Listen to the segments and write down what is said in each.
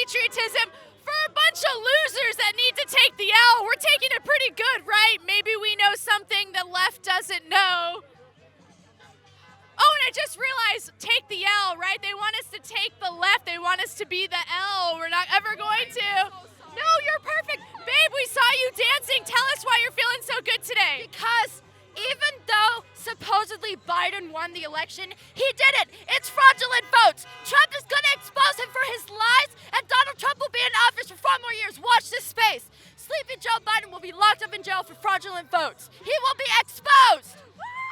patriotism for a bunch of losers that need to take the L. We're taking it pretty good, right? Maybe we know something the left doesn't know. Oh, and I just realized, take the L, right? They want us to take the left. They want us to be the L. We're not ever going to. No, you're perfect. Babe, we saw you dancing. Tell us why you're feeling so good today. Because even though supposedly Biden won the election, he didn't. It's fraudulent votes. Trump is going to expose him for his lies, and Donald Trump will be in office for 4 more years. Watch this space. Sleepy Joe Biden will be locked up in jail for fraudulent votes. He will be exposed.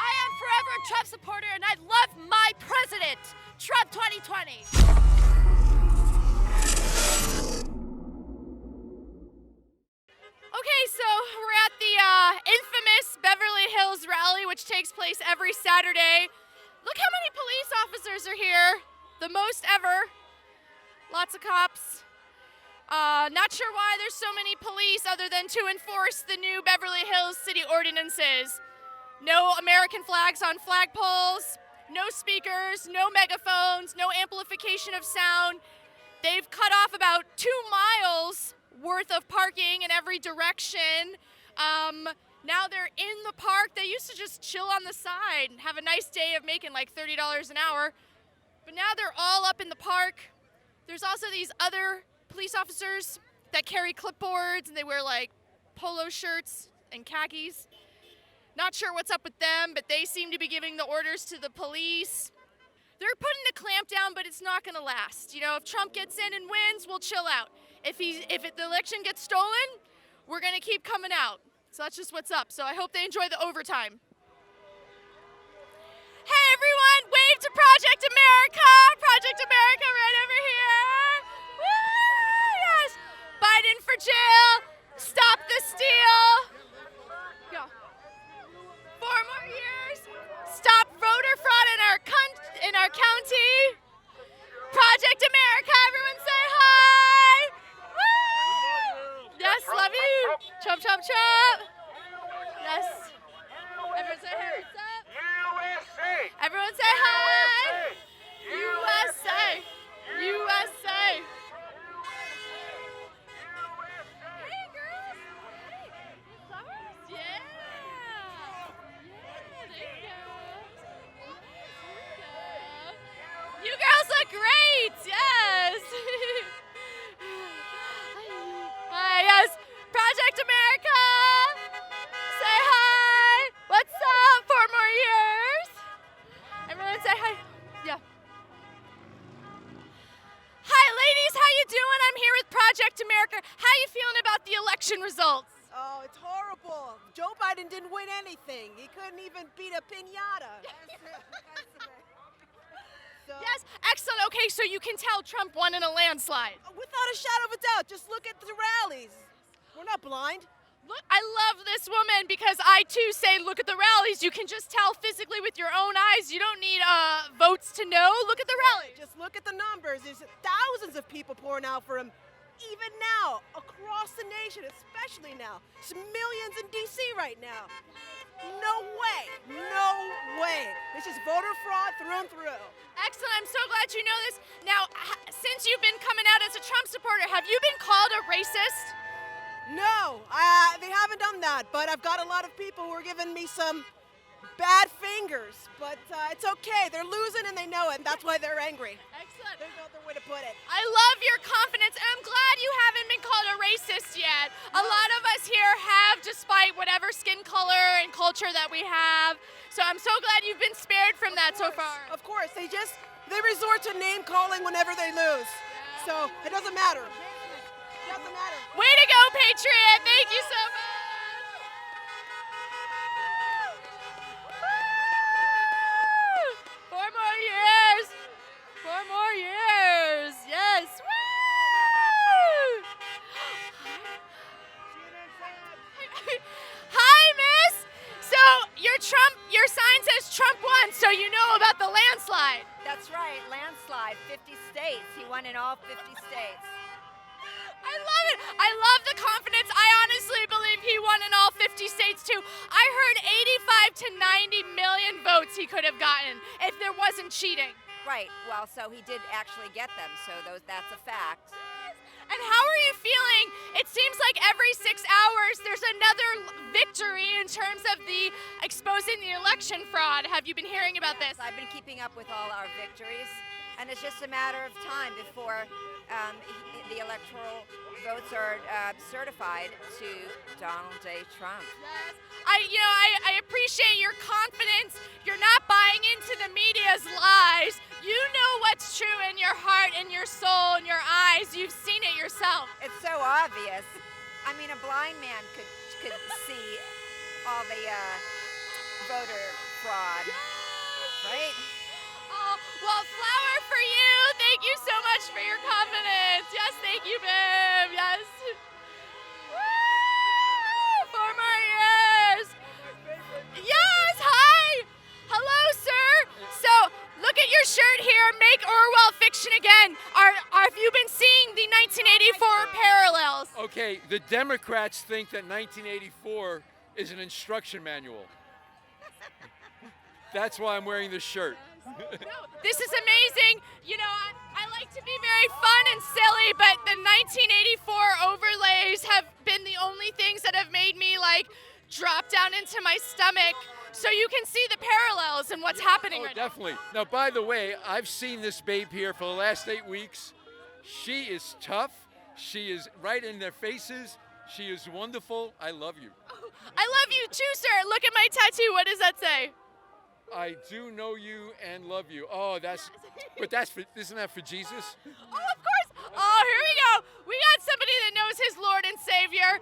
I am forever a Trump supporter, and I love my president. Trump 2020. Okay, so we're at the infamous Beverly Hills Rally, which takes place every Saturday. Look how many police officers are here. The most ever. Lots of cops. Not sure why there's so many police other than to enforce the new Beverly Hills city ordinances. No American flags on flagpoles, no speakers, no megaphones, no amplification of sound. They've cut off about 2 miles worth of parking in every direction. Now they're in the park. They used to just chill on the side and have a nice day of making like $30 an hour. But now they're all up in the park. There's also these other police officers that carry clipboards and they wear like polo shirts and khakis. Not sure what's up with them, but they seem to be giving the orders to the police. They're putting a clamp down, but it's not going to last. You know, if Trump gets in and wins, we'll chill out. If the election gets stolen, we're going to keep coming out. So that's just what's up. So I hope they enjoy the overtime. Hey, everyone, wave to Project America. Project America right over here. Woo, yes. Biden for jail. Stop the steal. Go. 4 more years. Stop voter fraud in our county. Project America, everyone say hi. Woo! Yes, love you. Chomp, chomp, chomp. Yes. Everyone say hey, what's up? USA! Everyone say hi. USA. USA. Hey, girls. Hey. Flowers? Yeah. You girls look great, yes. Hi, yes. Project America. Say hi. What's up? 4 more years. Everyone say hi. Yeah. Hi, ladies. How you doing? I'm here with Project America. How you feeling about the election results? Oh, it's horrible. Joe Biden didn't win anything. He couldn't even beat a piñata. Yes, excellent. Okay, so you can tell Trump won in a landslide. Without a shadow of a doubt, just look at the rallies. We're not blind. Look, I love this woman because I too say look at the rallies. You can just tell physically with your own eyes. You don't need votes to know. Look at the rallies. Just look at the numbers. There's thousands of people pouring out for him. Even now, across the nation, especially now. There's millions in D.C. right now. No way. No way. This is voter fraud through and through. Excellent. I'm so glad you know this. Now, since you've been coming out as a Trump supporter, have you been called a racist? No, they haven't done that, but I've got a lot of people who are giving me some bad fingers, but it's okay. They're losing and they know it, and that's why they're angry. Excellent. There's no other way to put it. I love your confidence, and I'm glad you haven't been called a racist yet. A lot of us here have, despite whatever skin color and culture that we have. So I'm so glad you've been spared from that so far. Of course, they resort to name calling whenever they lose. So it doesn't matter. It doesn't matter. Way to go, Patriot. Thank you so much. Woo! 4 more years. 4 more years. Yes. Woo! Hi, miss. So your sign says Trump won, so you know about the landslide. That's right, landslide, 50 states. He won in all 50 states. I love it. I love the confidence. I honestly believe he won in all 50 states too. I heard 85 to 90 million votes he could have gotten if there wasn't cheating. Right, well, so he did actually get them, so that's a fact. And how are you feeling? It seems like every 6 hours there's another victory in terms of the exposing the election fraud. Have you been hearing about this? I've been keeping up with all our victories, and it's just a matter of time before the electoral votes are certified to Donald J. Trump. Yes. I appreciate your confidence. You're not buying into the media's lies. You know what's true in your heart and your soul and your eyes. You've seen it yourself. It's so obvious. I mean, a blind man could see all the voter fraud, right? Oh, well, flower for you. Thank you so much for your confidence. Yes, thank you, babe. Yes. Woo! 4 more years. Yes, hi. Hello, sir. So, look at your shirt here. Make Orwell fiction again. Have you been seeing the 1984 parallels? Okay, the Democrats think that 1984 is an instruction manual. That's why I'm wearing this shirt. No, this is amazing. You know, I like to be very fun and silly, but the 1984 overlays have been the only things that have made me like drop down into my stomach. So you can see the parallels and what's happening right definitely. Now, by the way, I've seen this babe here for the last 8 weeks. She is tough. She is right in their faces. She is wonderful. I love you. now. I love you too, sir. Look at my tattoo. What does that say? I do know you and love you. Oh, but isn't that for Jesus? Oh, of course. Oh, here we go. We got somebody that knows his Lord and Savior.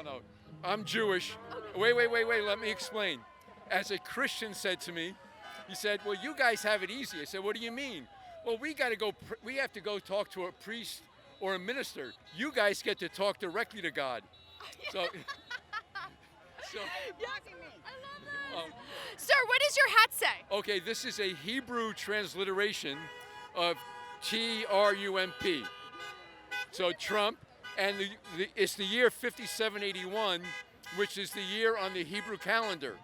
No. I'm Jewish. Wait. Let me explain. As a Christian said to me, he said, well, you guys have it easy. I said, what do you mean? Well, we have to go talk to a priest or a minister. You guys get to talk directly to God. So Yes, I love that. Sir, what does your hat say? Okay, this is a Hebrew transliteration of Trump. So Trump, and it's the year 5781, which is the year on the Hebrew calendar.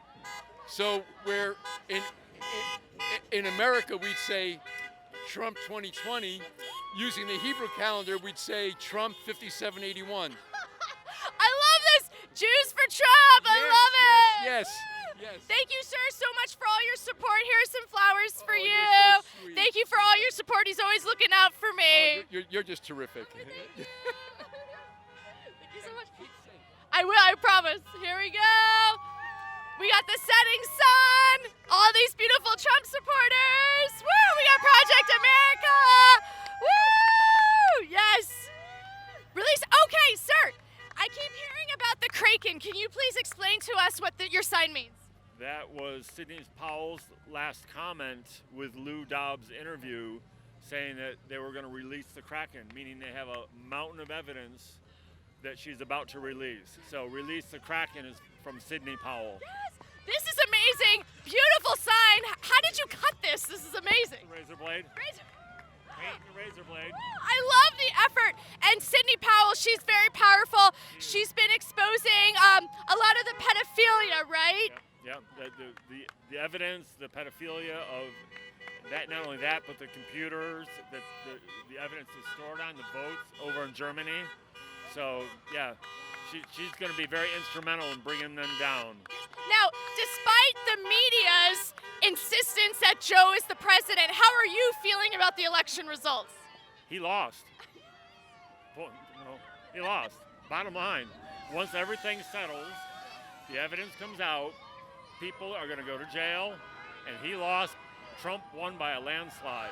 So we're in America, we'd say Trump 2020. Using the Hebrew calendar, we'd say Trump 5781. I love this. Jews for Trump. I love it. Yes. Thank you, sir, so much for all your support. Here's some flowers for you. You're so sweet. Thank you for all your support. He's always looking out for me. You're just terrific. Thank you so much. I will, I promise. Here we go. We got the setting sun. All these beautiful Trump supporters. Woo! We got Project America. Woo! Yes. Release. Okay, sir. I keep hearing about the Kraken. Can you please explain to us what your sign means? That was Sidney Powell's last comment with Lou Dobbs' interview, saying that they were going to release the Kraken, meaning they have a mountain of evidence that she's about to release. So release the Kraken is from Sidney Powell. Yes, this is amazing. Beautiful sign. How did you cut this? This is amazing. Razor blade. Paint the razor blade. I love the effort. And Sidney Powell, she's very powerful. She's been exposing a lot of the pedophilia, right? Yeah. The evidence, the pedophilia of that, not only that, but the computers, the evidence is stored on the votes over in Germany. So, yeah, she's going to be very instrumental in bringing them down. Now, despite the media's insistence that Joe is the president, how are you feeling about the election results? He lost. Well, he lost. Bottom line, once everything settles, the evidence comes out, people are going to go to jail, and he lost. Trump won by a landslide.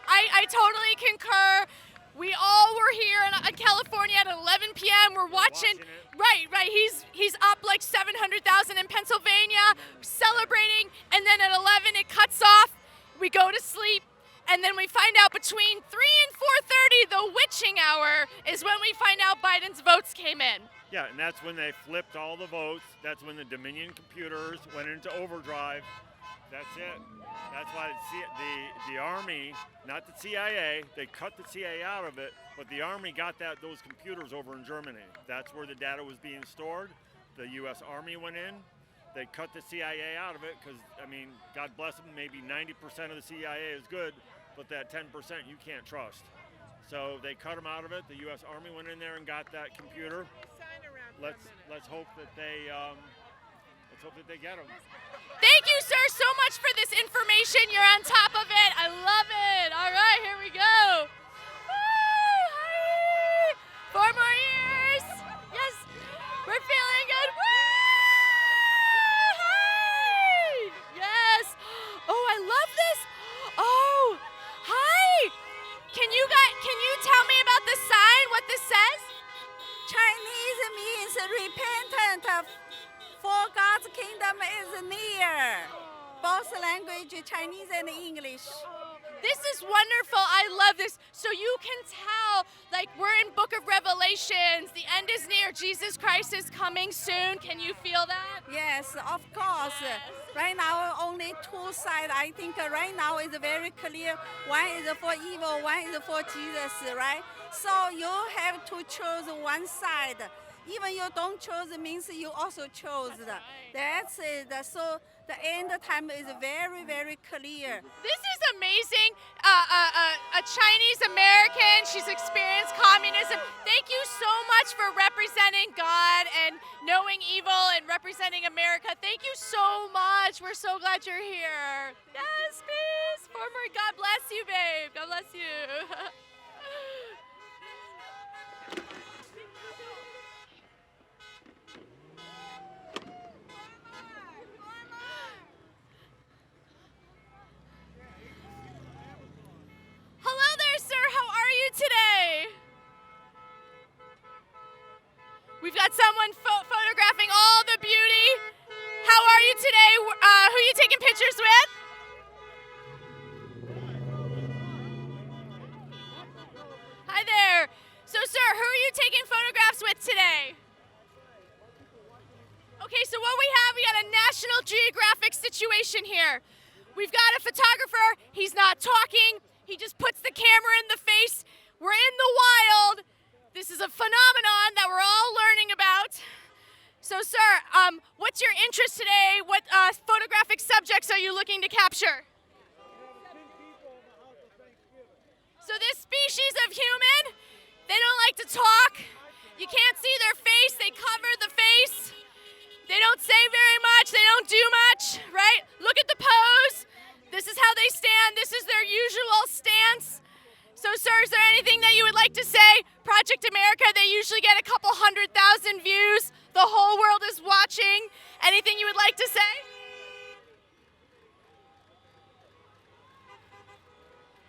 I totally concur. We all were here in California at 11 p.m. We're watching. Right. He's up like 700,000 in Pennsylvania, celebrating, and then at 11 it cuts off. We go to sleep, and then we find out between 3 and 4:30, the witching hour, is when we find out Biden's votes came in. Yeah, and that's when they flipped all the votes. That's when the Dominion computers went into overdrive. That's it. That's why the Army, not the CIA, they cut the CIA out of it, but the Army got those computers over in Germany. That's where the data was being stored. The U.S. Army went in. They cut the CIA out of it because, I mean, God bless them, maybe 90% of the CIA is good, but that 10% you can't trust. So they cut them out of it. The U.S. Army went in there and got that computer. Let's hope that they get them. Thank you, sir, so much for this information. You're on top of it. I love it. All right, here we go. Woo, hi. 4 more years. Yes, we're feeling good. Woo, hi. Yes. Oh, I love this. Oh, hi. Can you tell me about the sign, what this says? Chinese means repentant, for God's kingdom is near. Both language, Chinese and English. This is wonderful. I love this. So you can tell, like, we're in Book of Revelations. The end is near. Jesus Christ is coming soon. Can you feel that? Yes, of course. Yes. Right now, only two sides. I think right now is very clear. One is for evil, one is for Jesus, right? So you have to choose one side. Even you don't choose means you also chose. That's it. So the end time is very, very clear. This is amazing. A Chinese American. She's experienced communism. Thank you so much for representing God and knowing evil and representing America. Thank you so much. We're so glad you're here. Yes, peace. Former, God bless you, babe. God bless you. Hello there, sir. How are you today? We've got someone photographing all the beauty. How are you today? Who are you taking pictures with? Hi there. So, sir, who are you taking photographs with today? Okay, so what we got a National Geographic situation here. We've got a photographer. He's not talking. He just puts the camera in the face. We're in the wild. This is a phenomenon that we're all learning about. So, sir, what's your interest today? What photographic subjects are you looking to capture? So this species of human, they don't like to talk. You can't see their face. They cover the face. They don't say very much. They don't do much, right? Look at the pose. This is how they stand. This is their usual stance. So, sir, is there anything that you would like to say? Project America, they usually get a couple 100,000 views. The whole world is watching. Anything you would like to say?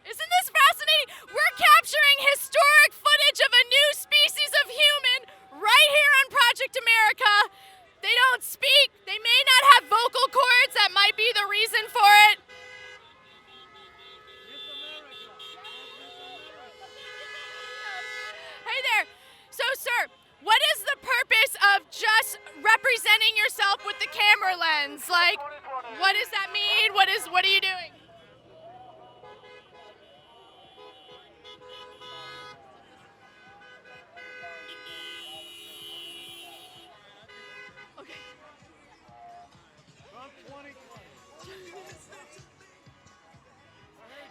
Isn't this fascinating? We're capturing historic footage of a new species of human right here on Project America. They don't speak. They may not have vocal cords. That might be the reason for it. Hey there. So, sir, what is the purpose of just representing yourself with the camera lens? Like, what does that mean? What are you doing? Okay.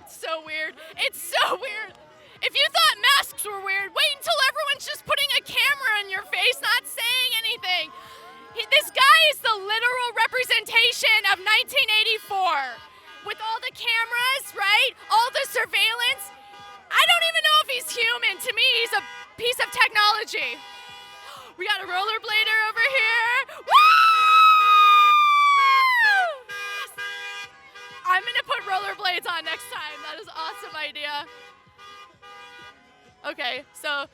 It's so weird. It's so weird. If you thought masks were weird, wait until everyone's just putting a camera in your face, not saying anything. This guy is the literal representation of 1984. With all the cameras, right? All the surveillance. I don't even know if he's human. To me, he's a piece of technology. We got a rollerblader over here. Woo! I'm gonna put rollerblades on next time. That is an awesome idea. Okay, so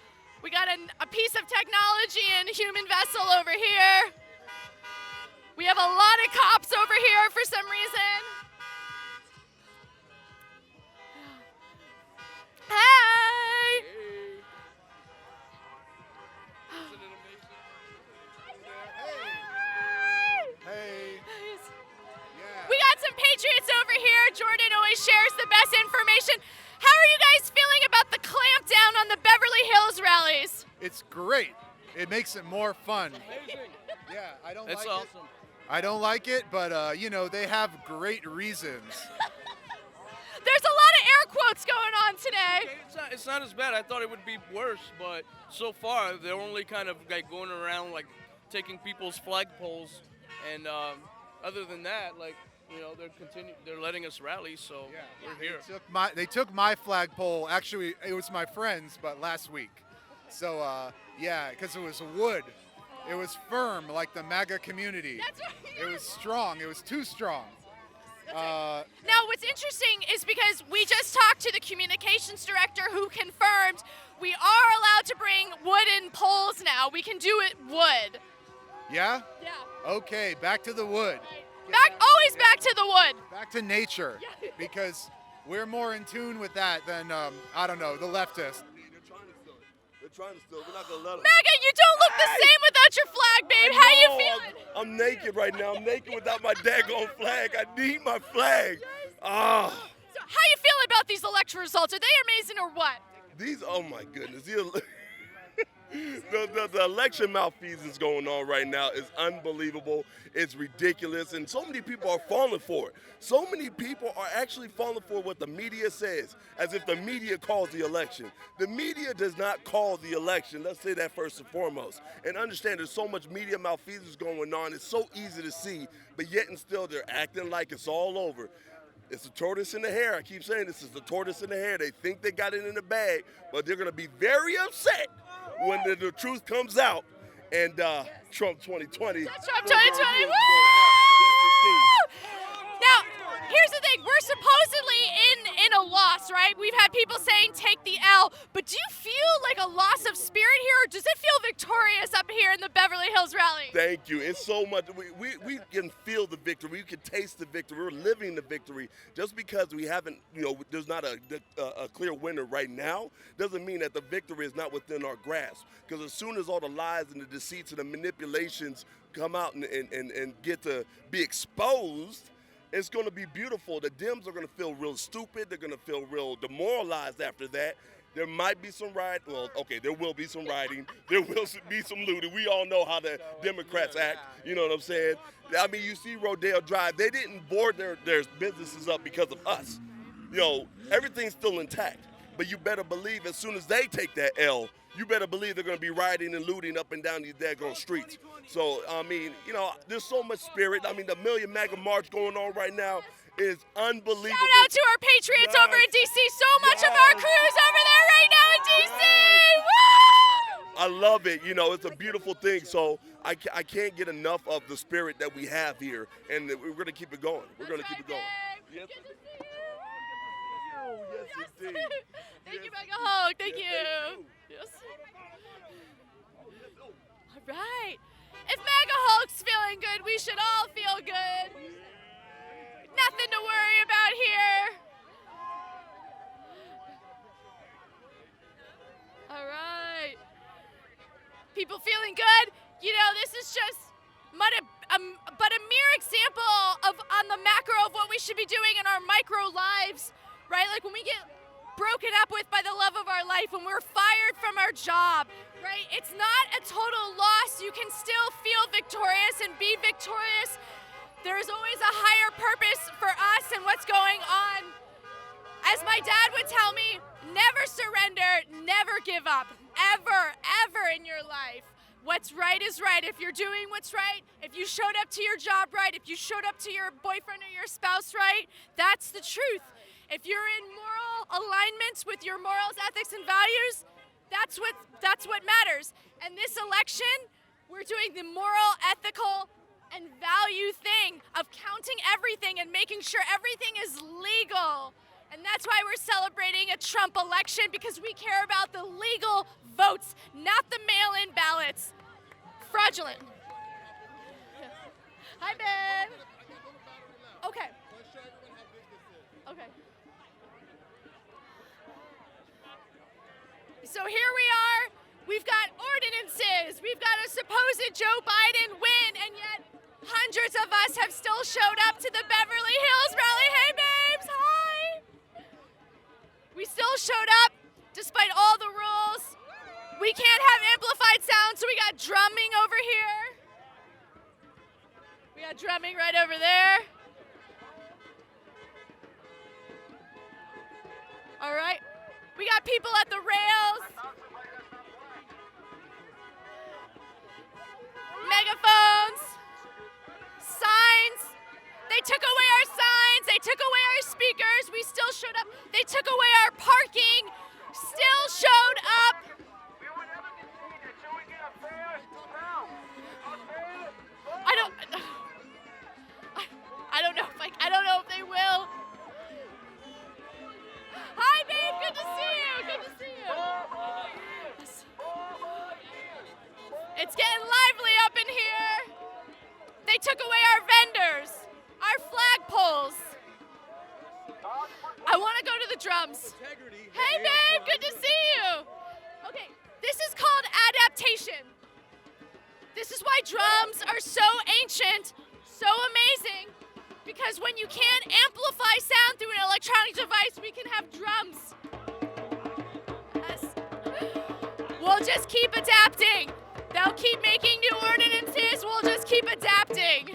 we got a piece of technology and a human vessel over here. We have a lot of cops over here for some reason. Hey! Isn't it amazing? Hey. We got some patriots over here. Jordan always shares the best information. How are you guys feeling about the clampdown on the Beverly Hills rallies? It's great. It makes it more fun. Amazing. Yeah, I don't That's like awesome. it. I don't like it, but you know, they have great reasons. There's a lot of air quotes going on today. It's not as bad. I thought it would be worse, but so far they're only kind of like going around like taking people's flagpoles, and other than that, like they're letting us rally, so we're here. They took my flagpole. Actually, it was my friend's, but last week. So yeah, because it was wood. It was firm, like the MAGA community. That's right. It was strong. It was too strong. Now, what's interesting is because we just talked to the communications director who confirmed we are allowed to bring wooden poles now. We can do it wood. Yeah? Yeah. Okay, back to the wood. Always back to the wood. Back to nature, because we're more in tune with that than, I don't know, the leftists. They're trying to steal. We're not going to let them. MAGA, you don't look the same without your flag, babe. How you feeling? I'm naked right now. I'm naked without my daggone flag. I need my flag. Ah. So how you feeling about these election results? Are they amazing or what? These, oh my goodness. The election malfeasance going on right now is unbelievable. It's ridiculous, and so many people are falling for it. So many people are actually falling for what the media says, as if the media calls the election. The media does not call the election. Let's say that first and foremost. And understand there's so much media malfeasance going on. It's so easy to see, but yet and still they're acting like it's all over. It's the tortoise in the hare. I keep saying this is the tortoise in the hare. They think they got it in the bag, but they're going to be very upset when the truth comes out, and Trump 2020. Trump 2020. Woo! Now, here's the thing. We're supposedly in a loss, right? We've had people saying take the L, but do you feel like a loss of spirit here, or does it feel victorious up here in the Beverly Hills Rally? Thank you. It's so much. We can feel the victory. We can taste the victory. We're living the victory. Just because we haven't, there's not a clear winner right now, doesn't mean that the victory is not within our grasp. Because as soon as all the lies and the deceits and the manipulations come out and get to be exposed, it's going to be beautiful. The Dems are going to feel real stupid. They're going to feel real demoralized after that. There might be some rioting. Well, okay, there will be some rioting. There will be some looting. We all know how the Democrats act. You know what I'm saying? I mean, you see Rodale Drive. They didn't board their businesses up because of us. Everything's still intact. But you better believe as soon as they take that L, you better believe they're going to be rioting and looting up and down these daggone streets. So, I mean, there's so much spirit. I mean, the Million MAGA March going on right now is unbelievable. Shout out to our Patriots over in D.C. So much of our crew's over there right now in D.C. Woo! I love it. It's a beautiful thing. So I can't get enough of the spirit that we have here, and we're going to keep it going. We're going to keep it going. Yes. Good to see you. Yes, indeed. Thank you, MAGA hug. Thank you. Yes. All right. If MAGA Hulk's feeling good, we should all feel good. Nothing to worry about here. All right. People feeling good? This is just but a mere example on the macro of what we should be doing in our micro lives, right? Like when we get broken up with by the love of our life, when we're fired from our job, right? It's not a total loss. You can still feel victorious and be victorious. There's always a higher purpose for us and what's going on. As my dad would tell me, never surrender, never give up, ever in your life. What's right is right. If you're doing what's right, if you showed up to your job right, if you showed up to your boyfriend or your spouse right, that's the truth. If you're in moral alignment with your morals, ethics, and values, that's what matters. And this election, we're doing the moral, ethical, and value thing of counting everything and making sure everything is legal. And that's why we're celebrating a Trump election, because we care about the legal votes, not the mail-in ballots. Fraudulent. Hi, babe. Okay. Okay. So here we are. We've got ordinances. We've got a supposed Joe Biden win, and yet hundreds of us have still showed up to the Beverly Hills Rally. Hey, babes. Hi. We still showed up despite all the rules. We can't have amplified sound, so we got drumming over here. We got drumming right over there. All right. We got people at the rails. Megaphones. Signs. They took away our signs. They took away our speakers. We still showed up. They took away our parking. Still showed up. I don't know if they will. Hi, babe. Good to see you. Good to see you. It's getting lively up in here. They took away our vendors, our flagpoles. I want to go to the drums. Hey, babe. Good to see you. Okay, this is called adaptation. This is why drums are so ancient, so amazing, because when you can't amplify sound through an electronic device, we can have drums. Yes. We'll just keep adapting. They'll keep making new ordinances. We'll just keep adapting.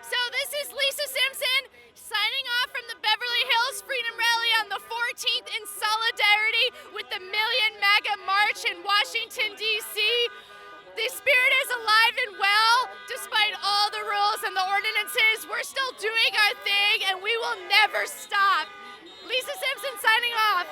So this is Lisa Simpson signing off from the Beverly Hills Freedom Rally on the 14th in solidarity with the Million MAGA March in Washington, D.C. The spirit is alive and well, despite all the rules and the ordinances. We're still doing our thing, and we will never stop. Lisa Simpson signing off.